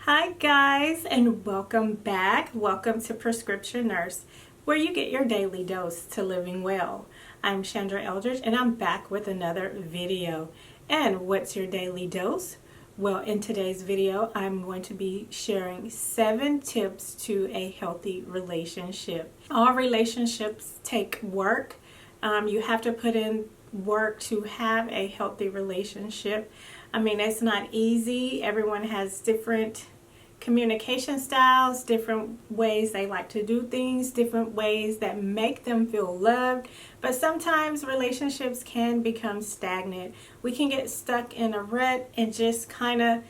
Hi guys, and welcome back. Welcome to Prescriptionnurse, where you get your daily dose to living well. I'm Shandra Eldridge and I'm back with another video. And what's your daily dose? Well, in today's video, I'm going to be sharing 7 tips to a healthy relationship. All relationships take work. You have to put in work to have a healthy relationship. I mean, it's not easy. Everyone has different communication styles, different ways they like to do things, different ways that make them feel loved. But sometimes relationships can become stagnant. We can get stuck in a rut and just kind of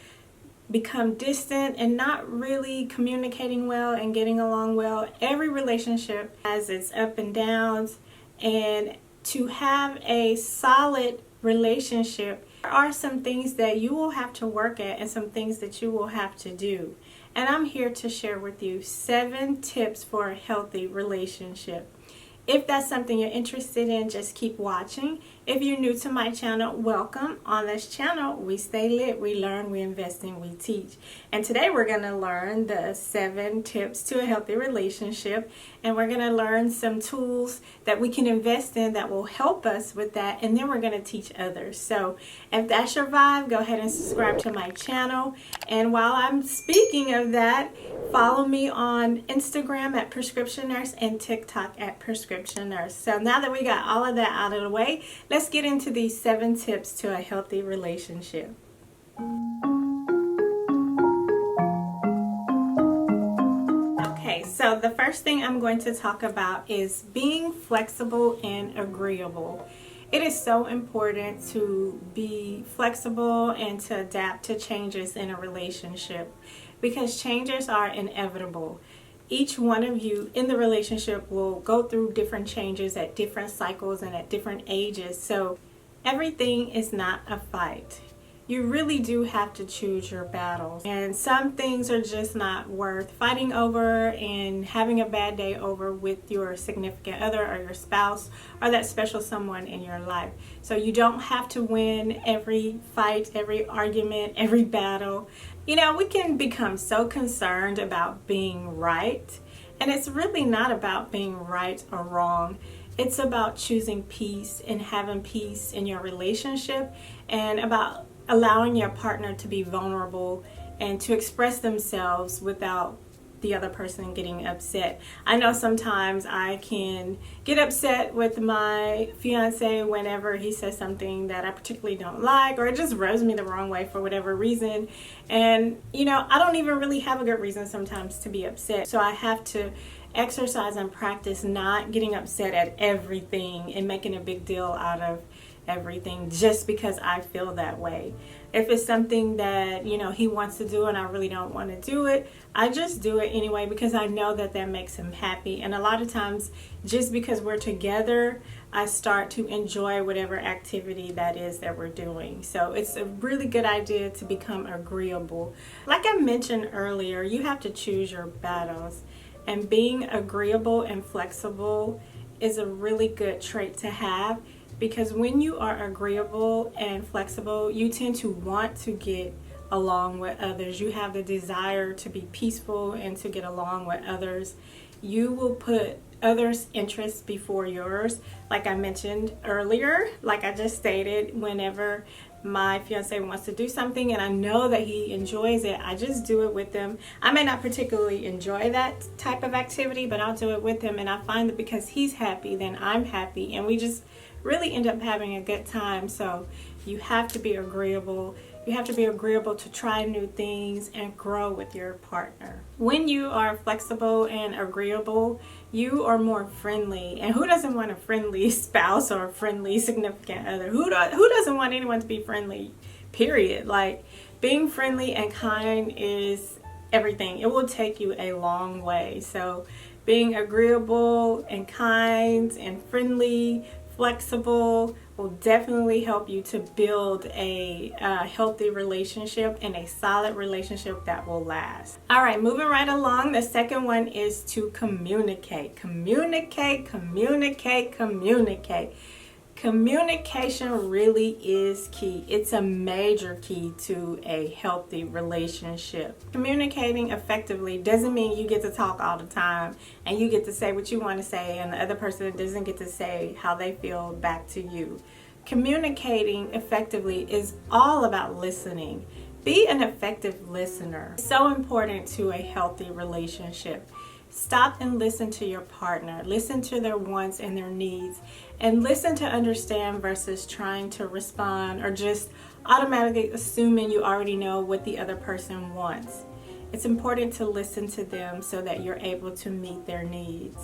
become distant and not really communicating well and getting along well. Every relationship has its up and downs, and to have a solid relationship, there are some things that you will have to work at and some things that you will have to do. And I'm here to share with you 7 tips for a healthy relationship. If that's something you're interested in, just keep watching. If you're new to my channel, welcome. On this channel, we stay lit, we learn, we invest, and we teach. And today we're going to learn the 7 tips to a healthy relationship. And we're going to learn some tools that we can invest in that will help us with that. And then we're going to teach others. So if that's your vibe, go ahead and subscribe to my channel. And while I'm speaking of that, follow me on Instagram at Prescriptionnurse and TikTok at Prescriptionnurse. So now that we got all of that out of the way, let's get into these 7 tips to a healthy relationship. Okay, so the first thing I'm going to talk about is being flexible and agreeable. It is so important to be flexible and to adapt to changes in a relationship because changes are inevitable. Each one of you in the relationship will go through different changes at different cycles and at different ages. So everything is not a fight. You really do have to choose your battles. And some things are just not worth fighting over and having a bad day over with your significant other or your spouse or that special someone in your life. So you don't have to win every fight, every argument, every battle. You know, we can become so concerned about being right. And it's really not about being right or wrong. It's about choosing peace and having peace in your relationship and about allowing your partner to be vulnerable and to express themselves without the other person getting upset. I know sometimes I can get upset with my fiance whenever he says something that I particularly don't like, or it just rubs me the wrong way for whatever reason. And you know, I don't even really have a good reason sometimes to be upset. So I have to exercise and practice not getting upset at everything and making a big deal out of everything just because I feel that way. If it's something that, you know, he wants to do and I really don't want to do it, I just do it anyway because I know that that makes him happy. And a lot of times, just because we're together, I start to enjoy whatever activity that is that we're doing. So it's a really good idea to become agreeable. Like I mentioned earlier, you have to choose your battles. And being agreeable and flexible is a really good trait to have. Because when you are agreeable and flexible, you tend to want to get along with others. You have the desire to be peaceful and to get along with others. You will put others' interests before yours. Like I mentioned earlier, like I just stated, whenever my fiance wants to do something and I know that he enjoys it, I just do it with him. I may not particularly enjoy that type of activity, but I'll do it with him. And I find that because he's happy, then I'm happy. And we just really end up having a good time. So you have to be agreeable. You have to be agreeable to try new things and grow with your partner. When you are flexible and agreeable, you are more friendly. And who doesn't want a friendly spouse or a friendly significant other? Who doesn't want anyone to be friendly, period? Like, being friendly and kind is everything. It will take you a long way. So being agreeable and kind and friendly, flexible will definitely help you to build a healthy relationship and a solid relationship that will last. All right, moving right along, the second one is to communicate. Communicate. Communication really is key. It's a major key to a healthy relationship. Communicating effectively doesn't mean you get to talk all the time and you get to say what you want to say and the other person doesn't get to say how they feel back to you. Communicating effectively is all about listening. Be an effective listener. It's so important to a healthy relationship. Stop and listen to your partner. Listen to their wants and their needs. And listen to understand versus trying to respond or just automatically assuming you already know what the other person wants. It's important to listen to them so that you're able to meet their needs.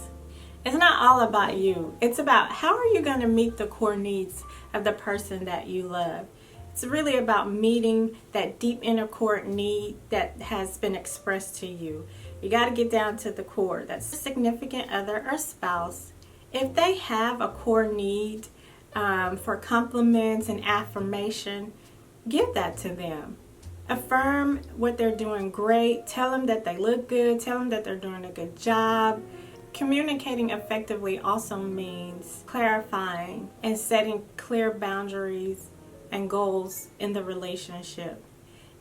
It's not all about you. It's about how are you going to meet the core needs of the person that you love. It's really about meeting that deep inner core need that has been expressed to you. You got to get down to the core. That's a significant other or spouse. If they have a core need for compliments and affirmation, give that to them. Affirm what they're doing great. Tell them that they look good. Tell them that they're doing a good job. Communicating effectively also means clarifying and setting clear boundaries and goals in the relationship.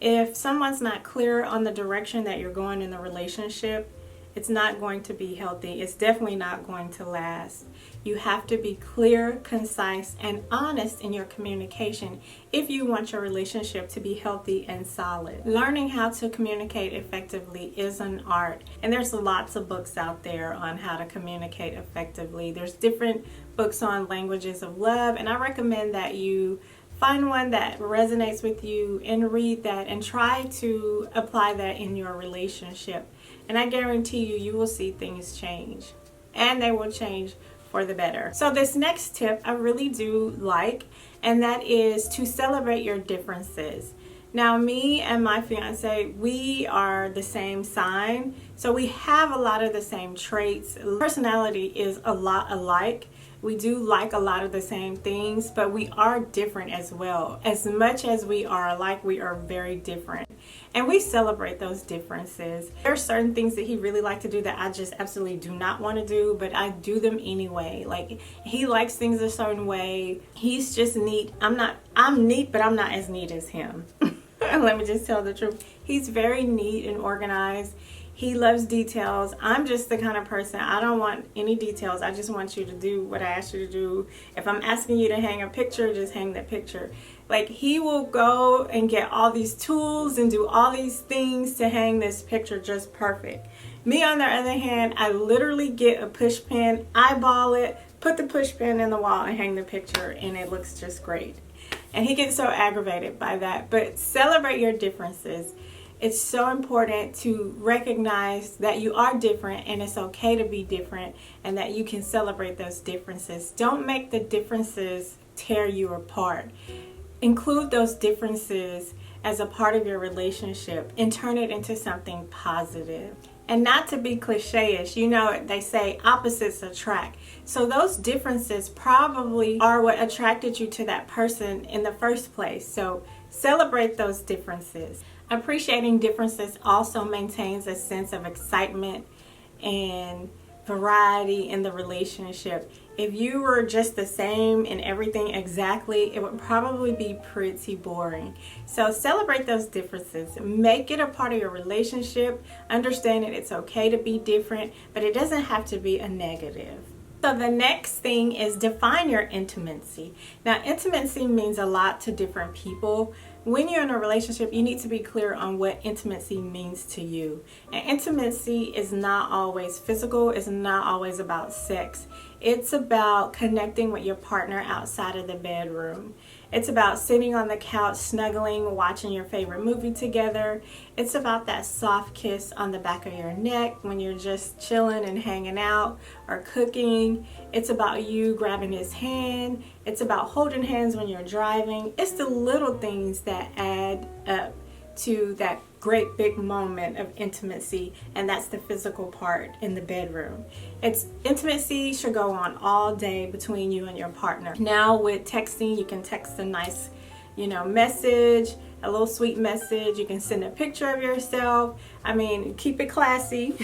If someone's not clear on the direction that you're going in the relationship, it's not going to be healthy. It's definitely not going to last. You have to be clear, concise, and honest in your communication if you want your relationship to be healthy and solid. Learning how to communicate effectively is an art, and there's lots of books out there on how to communicate effectively. There's different books on languages of love, and I recommend that you find one that resonates with you and read that and try to apply that in your relationship. And I guarantee you, you will see things change. And they will change for the better. So this next tip I really do like, and that is to celebrate your differences. Now, me and my fiance, we are the same sign. So we have a lot of the same traits. Personality is a lot alike. We do like a lot of the same things, but we are different as well. As much as we are alike, we are very different. And we celebrate those differences. There are certain things that he really likes to do that I just absolutely do not want to do, but I do them anyway. Like, he likes things a certain way. He's just neat. I'm neat, but I'm not as neat as him. Let me just tell the truth. He's very neat and organized. He loves details. I'm just the kind of person, I don't want any details. I just want you to do what I asked you to do. If I'm asking you to hang a picture, just hang that picture. Like, he will go and get all these tools and do all these things to hang this picture just perfect. Me, on the other hand, I literally get a push pin, eyeball it, put the push pin in the wall and hang the picture, and it looks just great. And he gets so aggravated by that. But celebrate your differences. It's so important to recognize that you are different and it's okay to be different and that you can celebrate those differences. Don't make the differences tear you apart. Include those differences as a part of your relationship and turn it into something positive. And not to be cliche-ish, you know, they say opposites attract. So those differences probably are what attracted you to that person in the first place. So celebrate those differences. Appreciating differences also maintains a sense of excitement and variety in the relationship. If you were just the same in everything exactly, it would probably be pretty boring. So celebrate those differences. Make it a part of your relationship. Understand that it's okay to be different, but it doesn't have to be a negative. So the next thing is define your intimacy. Now, intimacy means a lot to different people. When you're in a relationship, you need to be clear on what intimacy means to you. And intimacy is not always physical. It's not always about sex. It's about connecting with your partner outside of the bedroom. It's about sitting on the couch, snuggling, watching your favorite movie together. It's about that soft kiss on the back of your neck when you're just chilling and hanging out or cooking. It's about you grabbing his hand. It's about holding hands when you're driving. It's the little things that add up to that great big moment of intimacy, and that's the physical part in the bedroom. Intimacy should go on all day between you and your partner. Now with texting, you can text a nice, message, a little sweet message. You can send a picture of yourself. I mean, keep it classy.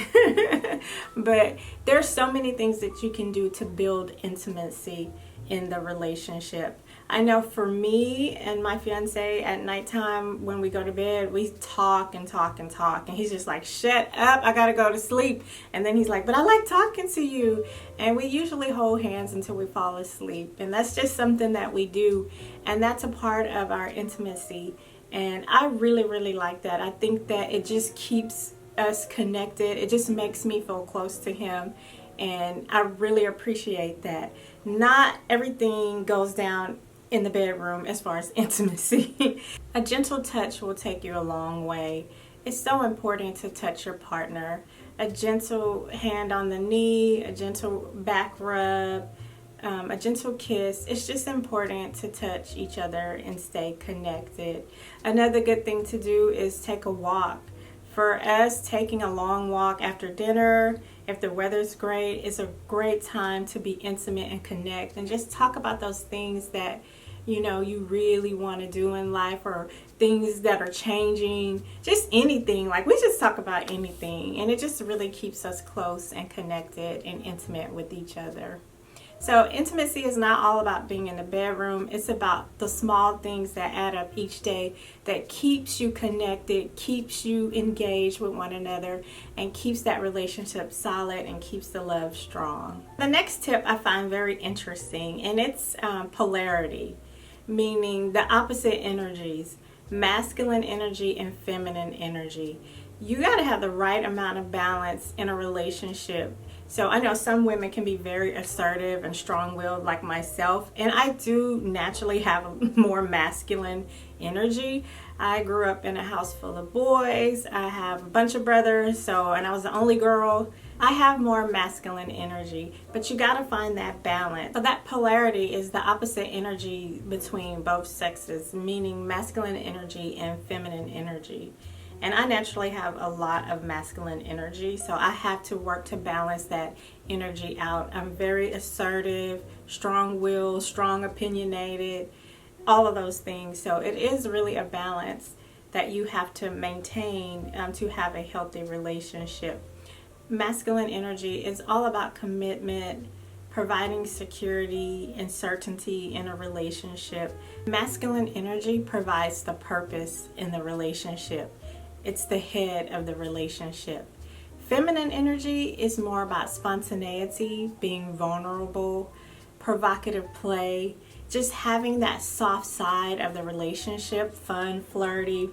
But there's so many things that you can do to build intimacy in the relationship. I know for me and my fiance, at nighttime when we go to bed, we talk and talk and talk, and he's just like, shut up, I gotta go to sleep. And then he's like, but I like talking to you. And we usually hold hands until we fall asleep, and that's just something that we do, and that's a part of our intimacy. And I really like that. I think that it just keeps us connected. It just makes me feel close to him, and I really appreciate that. Not everything goes down in the bedroom as far as intimacy. A gentle touch will take you a long way. It's so important to touch your partner. A gentle hand on the knee, a gentle back rub, a gentle kiss. It's just important to touch each other and stay connected. Another good thing to do is take a walk. For us, taking a long walk after dinner, if the weather's great, it's a great time to be intimate and connect and just talk about those things that you really want to do in life, or things that are changing, just anything. Like, we just talk about anything, and it just really keeps us close and connected and intimate with each other. So intimacy is not all about being in the bedroom. It's about the small things that add up each day that keeps you connected, keeps you engaged with one another, and keeps that relationship solid and keeps the love strong. The next tip I find very interesting, and it's polarity, meaning the opposite energies, masculine energy and feminine energy. You got to have the right amount of balance in a relationship. So I know some women can be very assertive and strong-willed like myself, and I do naturally have a more masculine energy. I grew up in a house full of boys. I have a bunch of brothers, and I was the only girl. I have more masculine energy, but you got to find that balance. So that polarity is the opposite energy between both sexes, meaning masculine energy and feminine energy. And I naturally have a lot of masculine energy, so I have to work to balance that energy out. I'm very assertive, strong-willed, strong opinionated, all of those things. So it is really a balance that you have to maintain to have a healthy relationship. Masculine energy is all about commitment, providing security and certainty in a relationship. Masculine energy provides the purpose in the relationship. It's the head of the relationship. Feminine energy is more about spontaneity, being vulnerable, provocative play, just having that soft side of the relationship, fun, flirty.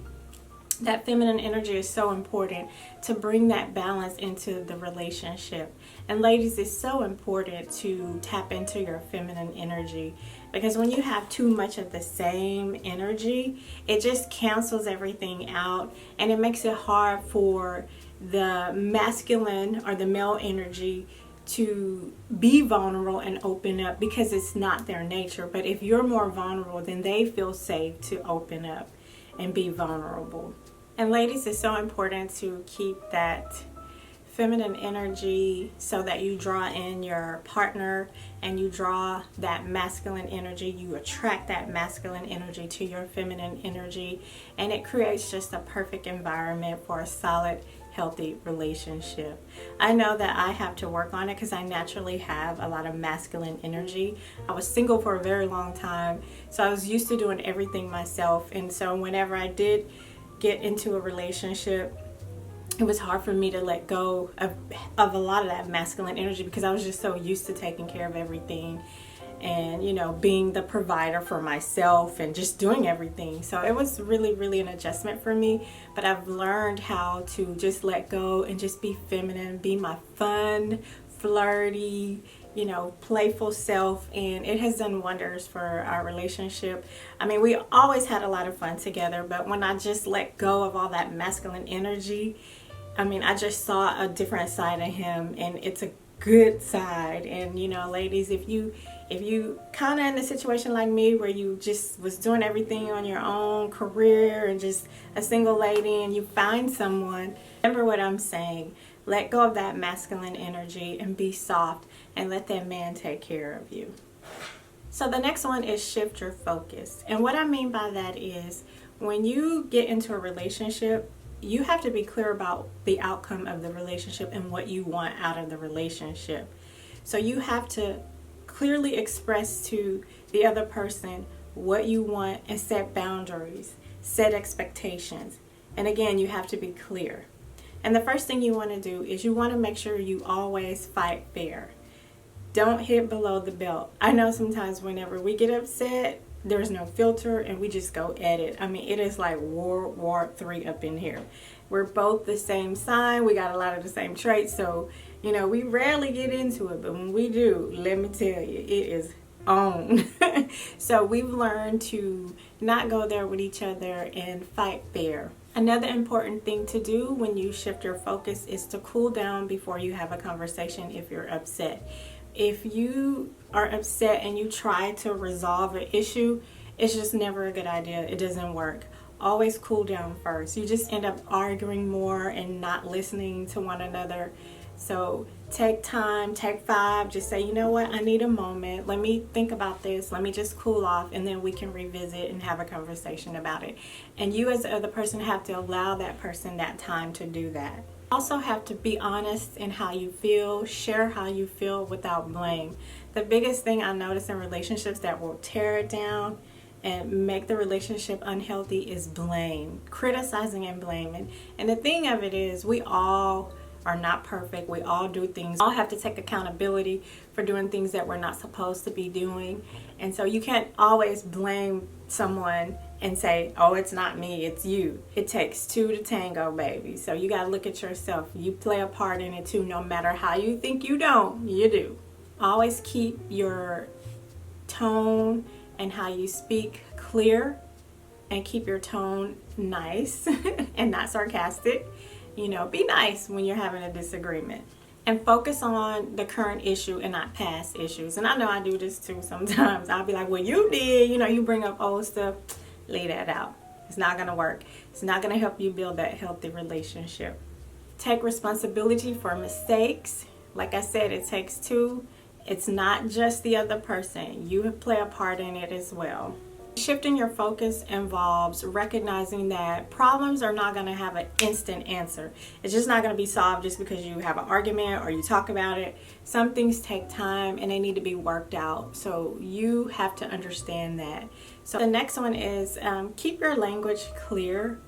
That feminine energy is so important to bring that balance into the relationship. And ladies, it's so important to tap into your feminine energy, because when you have too much of the same energy, it just cancels everything out, and it makes it hard for the masculine or the male energy to be vulnerable and open up, because it's not their nature. But if you're more vulnerable, then they feel safe to open up and be vulnerable. And ladies, it's so important to keep that feminine energy so that you draw in your partner and you draw that masculine energy. You attract that masculine energy to your feminine energy, and it creates just a perfect environment for a solid, healthy relationship. I know that I have to work on it because I naturally have a lot of masculine energy. I was single for a very long time, so I was used to doing everything myself, and so whenever I did get into a relationship, it was hard for me to let go of a lot of that masculine energy, because I was just so used to taking care of everything and being the provider for myself and just doing everything. So it was really an adjustment for me, but I've learned how to just let go and just be feminine, be my fun, flirty, playful self, and it has done wonders for our relationship. I mean, we always had a lot of fun together, but when I just let go of all that masculine energy, I just saw a different side of him, and it's a good side. And ladies, if you kind of in a situation like me where you just was doing everything on your own, career and just a single lady, and you find someone, remember what I'm saying. Let go of that masculine energy and be soft and let that man take care of you. So the next one is shift your focus. And what I mean by that is, when you get into a relationship, you have to be clear about the outcome of the relationship and what you want out of the relationship. So you have to clearly express to the other person what you want and set boundaries, set expectations. And again, you have to be clear. And the first thing you want to do is you want to make sure you always fight fair. Don't hit below the belt. I know sometimes whenever we get upset, there's no filter and we just go at it. I mean, it is like World War III up in here. We're both the same sign. We got a lot of the same traits. So, you know, we rarely get into it. But when we do, let me tell you, it is on. So we've learned to not go there with each other and fight fair. Another important thing to do when you shift your focus is to cool down before you have a conversation if you're upset. If you are upset and you try to resolve an issue, it's just never a good idea. It doesn't work. Always cool down first. You just end up arguing more and not listening to one another. So take time, take 5, just say, you know what, I need a moment. Let me think about this. Let me just cool off, and then we can revisit and have a conversation about it. And you as the other person have to allow that person that time to do that. Also have to be honest in how you feel, share how you feel without blame. The biggest thing I notice in relationships that will tear it down and make the relationship unhealthy is blame, criticizing and blaming. And the thing of it is, we all are not perfect. We all do things. We all have to take accountability for doing things that we're not supposed to be doing. And so you can't always blame someone and say, oh, it's not me, it's you. It takes 2 to tango, baby. So you got to look at yourself. You play a part in it too. No matter how you think you don't, you do. Always keep your tone and how you speak clear, and keep your tone nice and not sarcastic. You know, be nice when you're having a disagreement. And focus on the current issue and not past issues. And I know I do this too sometimes. I'll be like, well, you did, you know, you bring up old stuff. Leave that out. It's not going to work. It's not going to help you build that healthy relationship. Take responsibility for mistakes. Like I said, it takes 2. It's not just the other person. You play a part in it as well. Shifting your focus involves recognizing that problems are not going to have an instant answer. It's just not going to be solved just because you have an argument or you talk about it. Some things take time and they need to be worked out. So you have to understand that. So the next one is keep your language clear.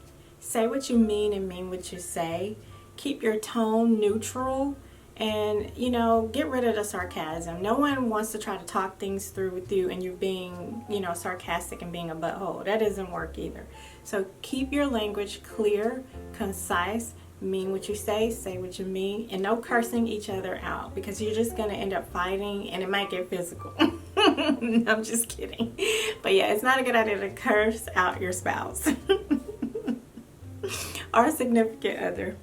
Say what you mean and mean what you say. Keep your tone neutral. And, you know, get rid of the sarcasm. No one wants to try to talk things through with you and you're being, you know, sarcastic and being a butthole. That doesn't work either. So keep your language clear, concise, mean what you say what you mean, and no cursing each other out, because you're just going to end up fighting and it might get physical. I'm just kidding. But yeah, it's not a good idea to curse out your spouse or a significant other.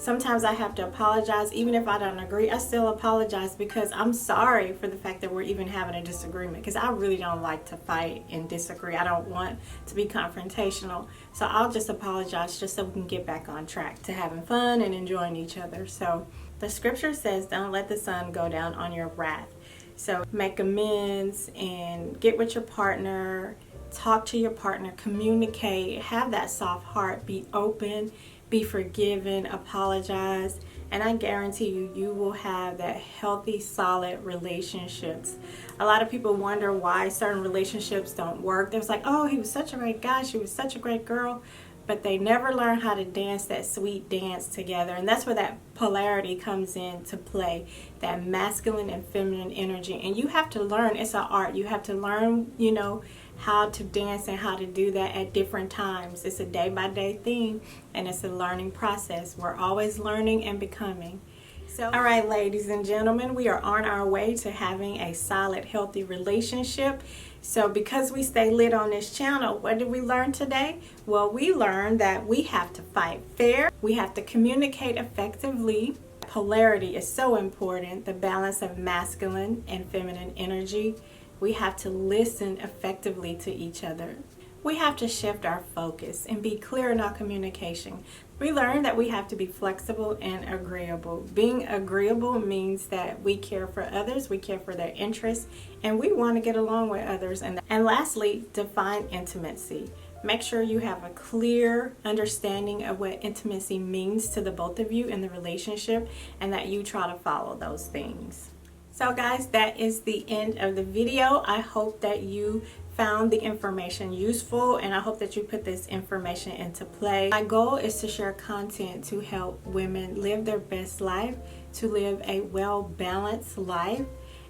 Sometimes I have to apologize. Even if I don't agree, I still apologize because I'm sorry for the fact that we're even having a disagreement, because I really don't like to fight and disagree. I don't want to be confrontational. So I'll just apologize just so we can get back on track to having fun and enjoying each other. So the scripture says, don't let the sun go down on your wrath. So make amends and get with your partner, talk to your partner, communicate, have that soft heart, be open, be forgiven, apologize, and I guarantee you, you will have that healthy, solid relationships. A lot of people wonder why certain relationships don't work. There's like, oh, he was such a great guy, she was such a great girl, but they never learn how to dance that sweet dance together. And that's where that polarity comes into play, that masculine and feminine energy. And you have to learn, it's an art. You have to learn, you know, how to dance and how to do that at different times. It's a day-by-day thing, and it's a learning process. We're always learning and becoming. So, all right, ladies and gentlemen, we are on our way to having a solid, healthy relationship. So because we stay lit on this channel, what did we learn today? Well, we learned that we have to fight fair. We have to communicate effectively. Polarity is so important, the balance of masculine and feminine energy. We have to listen effectively to each other. We have to shift our focus and be clear in our communication. We learned that we have to be flexible and agreeable. Being agreeable means that we care for others, we care for their interests, and we want to get along with others. And lastly, define intimacy. Make sure you have a clear understanding of what intimacy means to the both of you in the relationship, and that you try to follow those things. So guys, that is the end of the video. I hope that you found the information useful, and I hope that you put this information into play. My goal is to share content to help women live their best life, to live a well-balanced life.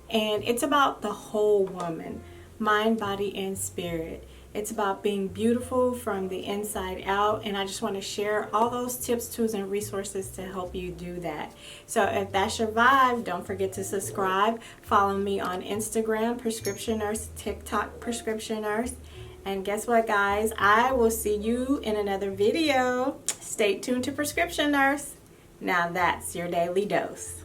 And it's about the whole woman, mind, body, and spirit. It's about being beautiful from the inside out, and I just want to share all those tips, tools, and resources to help you do that. So if that's your vibe, don't forget to subscribe. Follow me on Instagram, Prescriptionnurse, TikTok, Prescriptionnurse. And guess what, guys? I will see you in another video. Stay tuned to Prescriptionnurse. Now that's your daily dose.